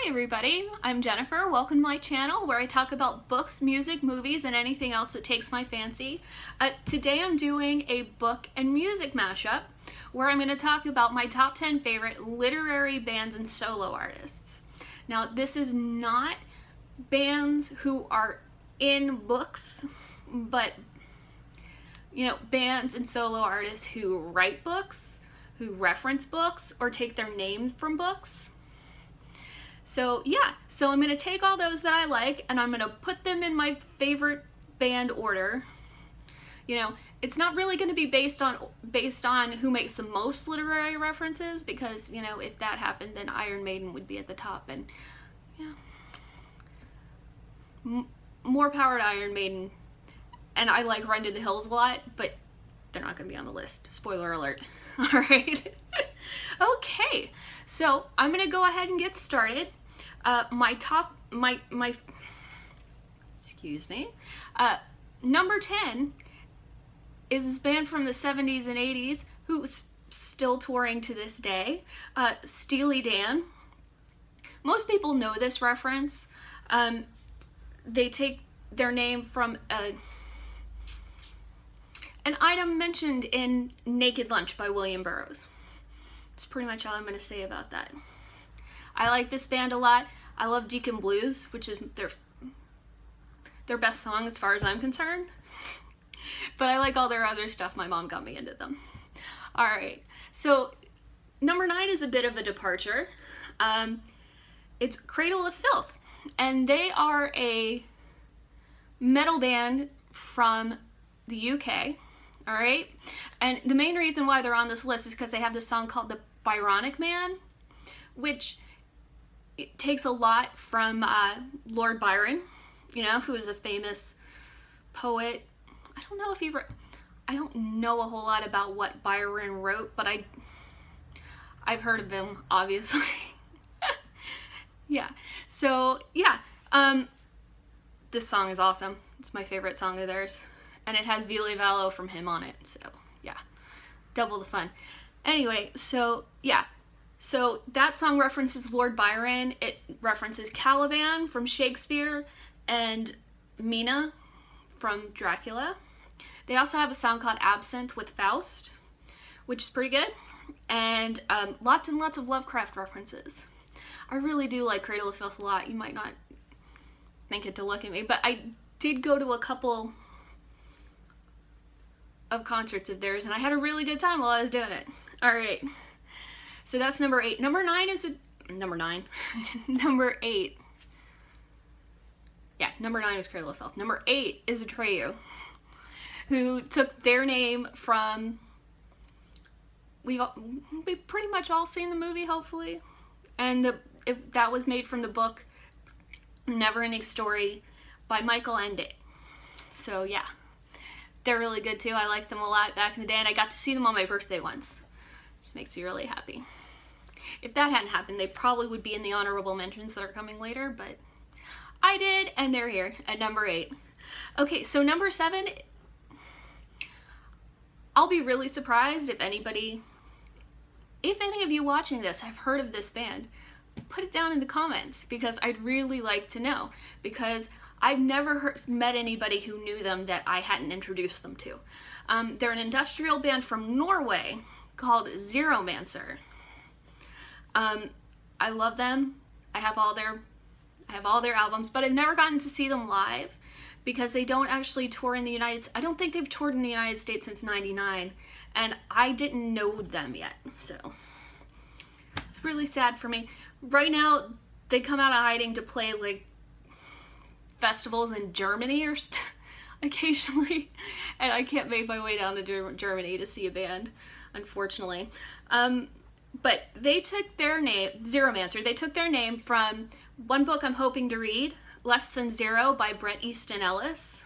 Hi everybody, I'm Jennifer. Welcome to my channel where I talk about books, music, movies, and anything else that takes my fancy. Today I'm doing a book and music mashup where I'm going to talk about my top 10 favorite literary bands and solo artists. Now this is not bands who are in books, but bands and solo artists who write books, who reference books, or take their name from books. So I'm going to take all those that I like and I'm going to put them in my favorite band order. It's not really going to be based on who makes the most literary references, because, if that happened, then Iron Maiden would be at the top, and more power to Iron Maiden. And I like Run to the Hills a lot, but they're not going to be on the list. Spoiler alert. All right. Okay, so I'm going to go ahead and get started. Number 10 is this band from the 70s and 80s who's still touring to this day, Steely Dan. Most people know this reference. They take their name from an item mentioned in Naked Lunch by William Burroughs. That's pretty much all I'm going to say about that. I like this band a lot. I love Deacon Blues, which is their best song as far as I'm concerned. But I like all their other stuff. My mom got me into them. Alright, so number 9 is a bit of a departure. It's Cradle of Filth. And they are a metal band from the UK. Alright? And the main reason why they're on this list is because they have this song called The Byronic Man, which it takes a lot from Lord Byron, who is a famous poet. I don't know a whole lot about what Byron wrote, but I've heard of him, obviously. This song is awesome. It's my favorite song of theirs. And it has Vile Valo from him on it, so yeah, double the fun. Anyway, so that song references Lord Byron. It references Caliban from Shakespeare and Mina from Dracula. They also have a song called Absinthe with Faust, which is pretty good, and lots and lots of Lovecraft references. I really do like Cradle of Filth a lot. You might not think it to look at me, but I did go to a couple of concerts of theirs, and I had a really good time while I was doing it. Alright, so that's number 8. Number 8. Number 9 was Cradle of Filth. Number 8 is Atreyu, who took their name from, we've pretty much all seen the movie, hopefully, and that was made from the book Neverending Story by Michael Ende. So yeah, they're really good too. I liked them a lot back in the day, and I got to see them on my birthday once, which makes me really happy. If that hadn't happened, they probably would be in the honorable mentions that are coming later, but I did, and they're here at number 8. Okay, so number 7, I'll be really surprised if any of you watching this have heard of this band. Put it down in the comments, because I'd really like to know, because I've never met anybody who knew them that I hadn't introduced them to. They're an industrial band from Norway called Zeromancer. I love them. I have all their albums, but I've never gotten to see them live because they don't actually tour in the United States. I don't think they've toured in the United States since '99, and I didn't know them yet, so it's really sad for me. Right now, they come out of hiding to play like festivals in Germany or occasionally, and I can't make my way down to Germany to see a band, unfortunately. But they took their name, Zeromancer, they took their name from one book I'm hoping to read, Less Than Zero by Bret Easton Ellis,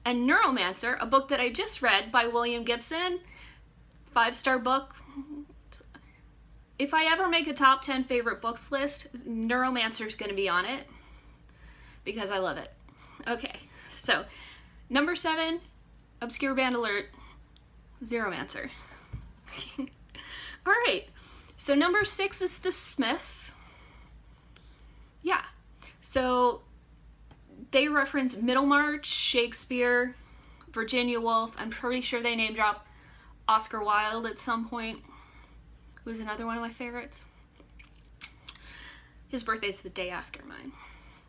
and Neuromancer, a book that I just read by William Gibson, 5-star book. If I ever make a top 10 favorite books list, Neuromancer is going to be on it, because I love it. Okay, so number 7, obscure band alert, Zeromancer. Alright, so number 6 is The Smiths. yeah, so they reference Middlemarch, Shakespeare, Virginia Woolf. I'm pretty sure they name drop Oscar Wilde at some point, who's another one of my favorites. His birthday's the day after mine.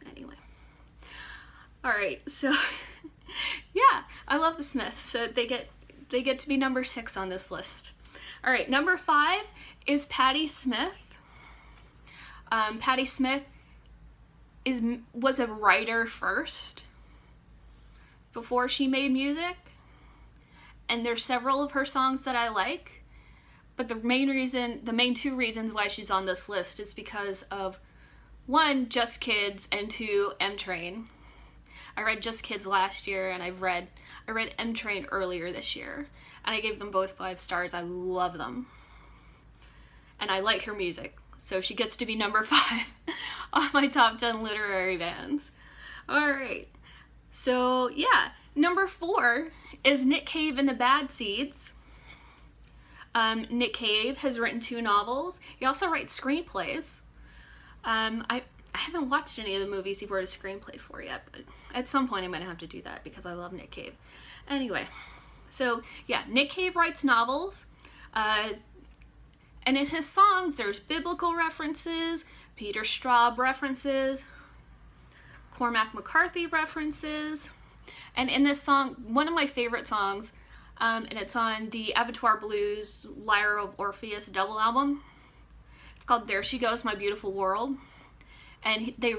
Anyway. Alright, so yeah, I love the Smiths. So they get to be number 6 on this list. Alright, number 5 is Patti Smith. Patti Smith was a writer first before she made music, and there's several of her songs that I like, but the main 2 reasons why she's on this list is because of 1, Just Kids, and 2, M Train. I read Just Kids last year, and I read M Train earlier this year, and I gave them both 5 stars. I love them, and I like her music, so she gets to be number 5 on my top 10 literary bands. Alright, so yeah, number 4 is Nick Cave and the Bad Seeds. Nick Cave has written 2 novels. He also writes screenplays. I haven't watched any of the movies he wrote a screenplay for yet, but at some point I'm going to have to do that because I love Nick Cave. Anyway, so yeah, Nick Cave writes novels, and in his songs there's biblical references, Peter Straub references, Cormac McCarthy references, and in this song, one of my favorite songs, and it's on the Abattoir Blues Lyre of Orpheus double album. It's called There She Goes, My Beautiful World. And they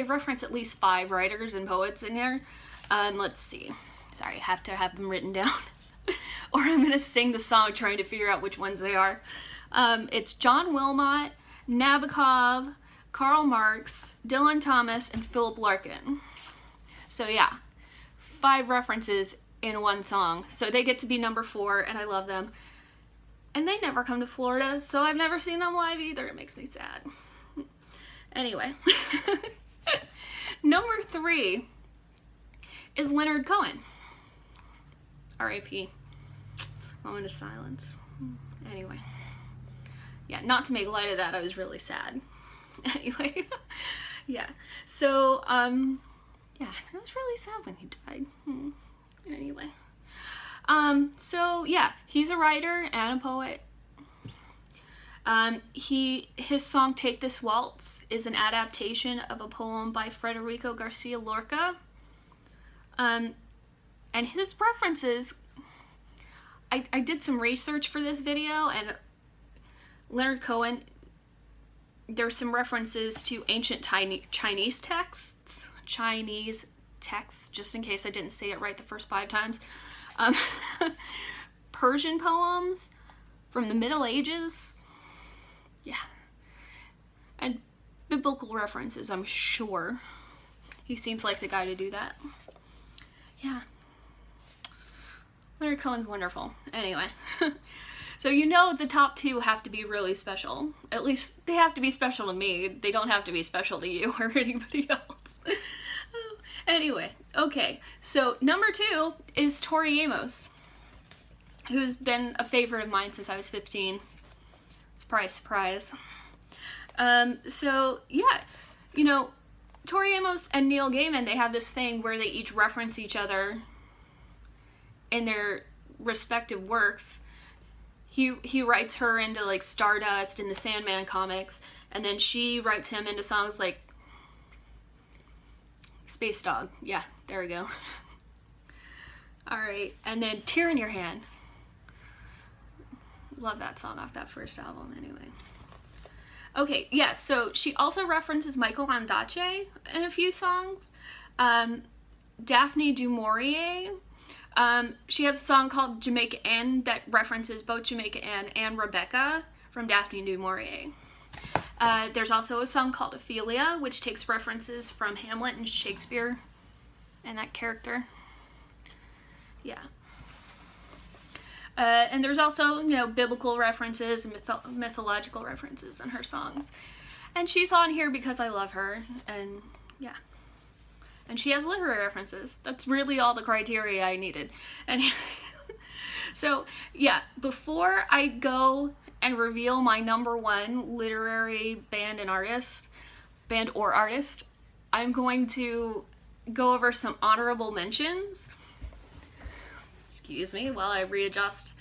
reference at least 5 writers and poets in there. Let's see. Sorry, I have to have them written down. Or I'm going to sing the song trying to figure out which ones they are. It's John Wilmot, Nabokov, Karl Marx, Dylan Thomas, and Philip Larkin. So yeah, 5 references in one song. So they get to be number 4, and I love them. And they never come to Florida, so I've never seen them live either. It makes me sad. Anyway. Number 3 is Leonard Cohen. R.I.P. Moment of silence. Anyway. Yeah, not to make light of that, I was really sad. Anyway. Yeah. So, yeah, it was really sad when he died. Anyway. So yeah, he's a writer and a poet. His song Take This Waltz is an adaptation of a poem by Federico Garcia Lorca. And his references, I did some research for this video, and Leonard Cohen, there's some references to ancient Chinese texts, just in case I didn't say it right the first 5 times. Persian poems from the Middle Ages. Yeah. And biblical references, I'm sure. He seems like the guy to do that. Yeah. Leonard Cohen's wonderful. Anyway. So you know the top 2 have to be really special. At least they have to be special to me. They don't have to be special to you or anybody else. Anyway, okay. So number 2 is Tori Amos, who's been a favorite of mine since I was 15. Surprise, surprise. So yeah, you know, Tori Amos and Neil Gaiman, they have this thing where they each reference each other in their respective works. He writes her into like Stardust and the Sandman comics, and then she writes him into songs like Space Dog. Yeah, there we go. Alright, and then Tear in Your Hand. Love that song off that first album anyway. Okay, yeah, so she also references Michael Ondaatje in a few songs. Daphne du Maurier. She has a song called Jamaica Ann that references both Jamaica Ann and Rebecca from Daphne du Maurier. There's also a song called Ophelia, which takes references from Hamlet and Shakespeare and that character. Yeah. And there's also, you know, biblical references and mythological references in her songs. And she's on here because I love her, and yeah. And she has literary references. That's really all the criteria I needed. Anyway, so yeah, before I go and reveal my number 1 literary band and artist, band or artist, I'm going to go over some honorable mentions. Excuse me while I readjust.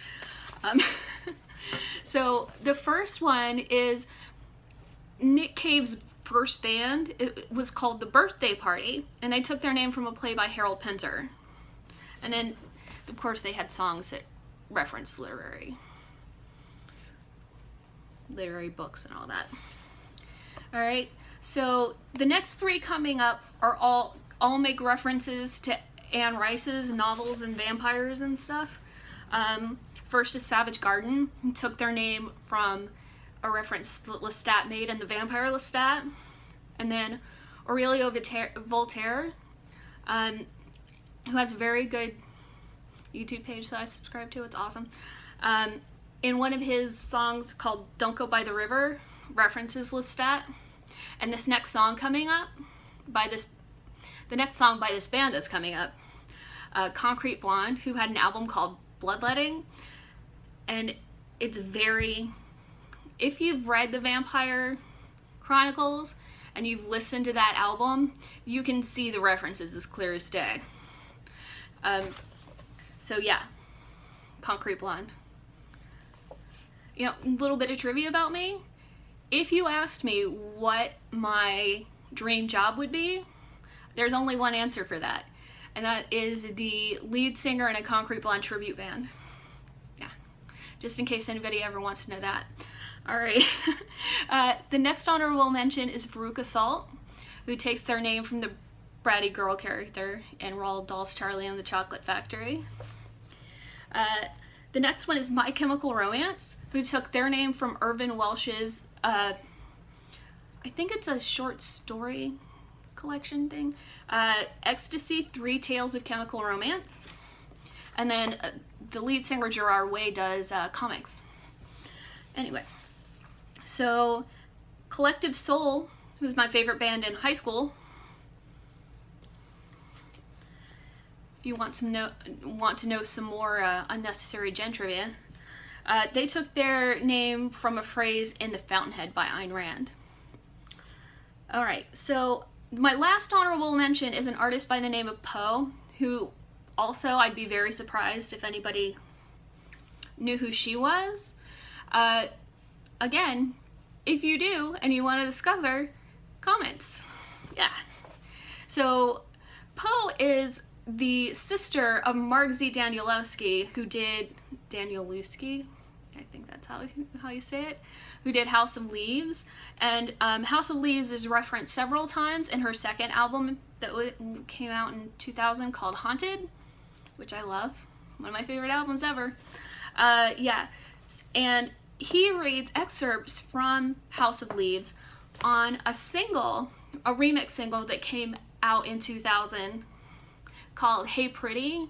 So the first one is Nick Cave's first band. It was called The Birthday Party, and they took their name from a play by Harold Pinter. And then, of course, they had songs that reference literary books and all that. All right, so the next three coming up are all make references to Anne Rice's novels and vampires and stuff. First is Savage Garden, who took their name from a reference that Lestat made in The Vampire Lestat. And then Aurelio Voltaire, who has a very good YouTube page that I subscribe to. It's awesome. In one of his songs called Don't Go by the River, references Lestat. And this next song coming up, the next song by this band that's coming up, Concrete Blonde, who had an album called Bloodletting. And it's very, if you've read the Vampire Chronicles and you've listened to that album, you can see the references as clear as day. So yeah, Concrete Blonde. You know, a little bit of trivia about me. If you asked me what my dream job would be, there's only one answer for that. And that is the lead singer in a Concrete Blonde tribute band. Yeah, just in case anybody ever wants to know that. All right. The next honorable mention is Veruca Salt, who takes their name from the bratty girl character in Roald Dahl's Charlie and the Chocolate Factory. The next one is My Chemical Romance, who took their name from Irvin Welsh's, I think it's a short story collection thing, Ecstasy, 3 Tales of Chemical Romance. And then the lead singer Gerard Way does comics. Anyway, so Collective Soul was my favorite band in high school. If you want to know some more unnecessary Gen trivia, they took their name from a phrase in The Fountainhead by Ayn Rand. All right, so my last honorable mention is an artist by the name of Poe, who also I'd be very surprised if anybody knew who she was. Again, if you do and you want to discuss her, comments. Yeah. So Poe is the sister of Margzy Danielewski, who did Danielewski, I think that's how you say it, who did House of Leaves. And House of Leaves is referenced several times in her second album that came out in 2000 called Haunted, which I love. One of my favorite albums ever. Yeah, and he reads excerpts from House of Leaves on a remix single that came out in 2000 called Hey Pretty.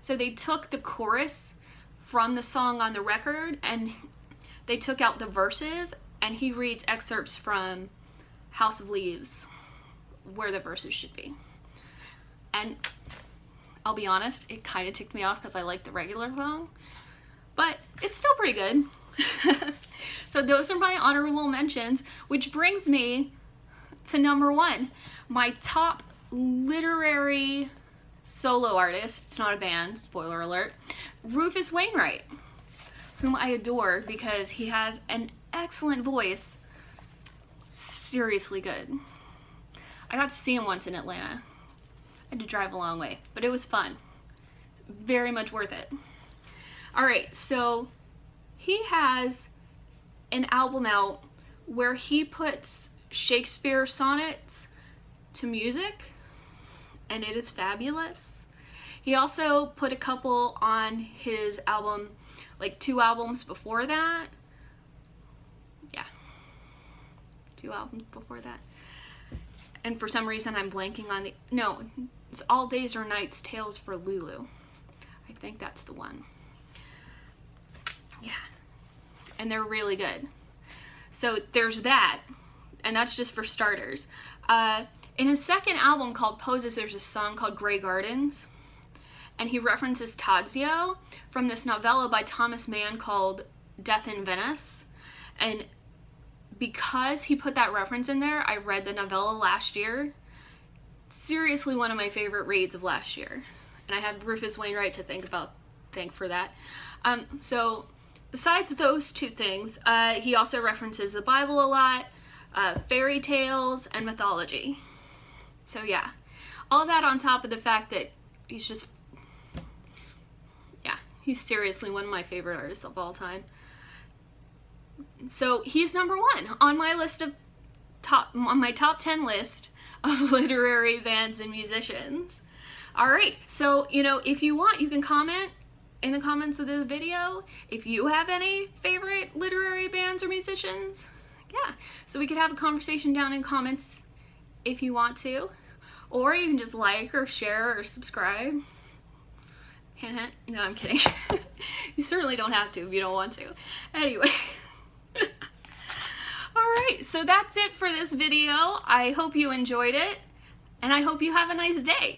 So they took the chorus from the song on the record and they took out the verses, and he reads excerpts from House of Leaves where the verses should be. And I'll be honest, it kind of ticked me off because I like the regular song, but it's still pretty good. So those are my honorable mentions, which brings me to number 1, my top literary solo artist. It's not a band, spoiler alert. Rufus Wainwright, whom I adore because he has an excellent voice. Seriously good. I got to see him once in Atlanta. I had to drive a long way, but it was fun. Very much worth it. All right, so he has an album out where he puts Shakespeare sonnets to music, and it is fabulous. He also put a couple on his album, like 2 albums before that. Yeah, 2 albums before that. And for some reason I'm blanking on it's All Days or Nights Tales for Lulu. I think that's the one. Yeah, and they're really good. So there's that, and that's just for starters. In his second album called Poses, there's a song called Grey Gardens, and he references Tadzio from this novella by Thomas Mann called Death in Venice. And because he put that reference in there, I read the novella last year. Seriously, one of my favorite reads of last year. And I have Rufus Wainwright to thank for that. So besides those two things, he also references the Bible a lot, fairy tales, and mythology. So yeah, all that on top of the fact that he's just, yeah, he's seriously one of my favorite artists of all time. So he's number one on my list of on my top 10 list of literary bands and musicians. All right, so, you know, if you want, you can comment in the comments of this video if you have any favorite literary bands or musicians. Yeah, so we could have a conversation down in comments if you want to. Or you can just like or share or subscribe. Hint, hint. No, I'm kidding. You certainly don't have to if you don't want to. Anyway. Alright, so that's it for this video. I hope you enjoyed it, and I hope you have a nice day.